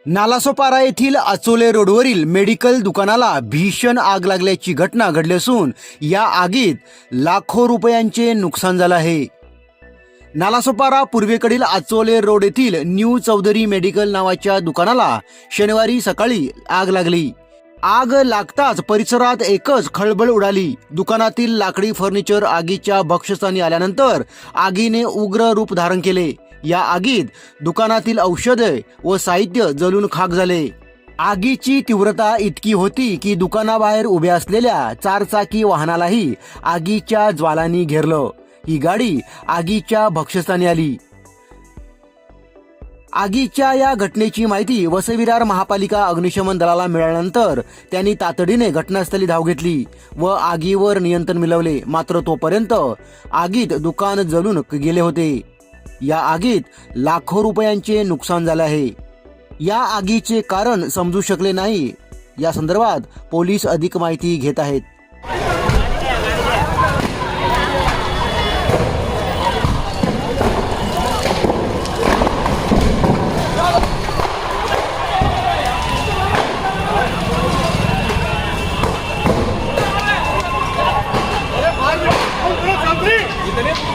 नालासोपारा येथील आचोले रोडवरील मेडिकल दुकानाला भीषण आग लागल्याची घटना घडली असून या आगीत लाखो रुपयांचे नुकसान झाले आहे। नालासोपारा पूर्वेकडील आचोले रोड येथील न्यू चौधरी मेडिकल नावाच्या दुकानाला शनिवारी सकाळी आग लागली। आग लागताच परिसरात एकच खळबळ उडाली। दुकानातील लाकडी फर्निचर आगीच्या भक्षस्थानी आल्यानंतर आगीने उग्र रूप धारण केले। या आगीत दुकानातील औषधे व साहित्य जळून खाक झाले। आगीची तीव्रता इतकी होती की दुकानाबाहेर उभ्या असलेल्या चारचाकी वाहनालाही आगीच्या ज्वालांनी घेरलं। ही गाडी आगीच्या भक्षस्थानी आली। आगीच्या या घटनेची माहिती वसईविरार महापालिका अग्निशमन दलाला मिळाल्यानंतर त्यांनी तातडीने घटनास्थळी धाव घेतली व आगीवर नियंत्रण मिळवले। मात्र तोपर्यंत आगीत दुकान जळून गेले होते। या आगीत लाखो रुपयांचे नुकसान झाले आहे। या आगीचे कारण समजू शकले नाही। या संदर्भात पोलीस अधिक माहिती घेत आहेत। इतने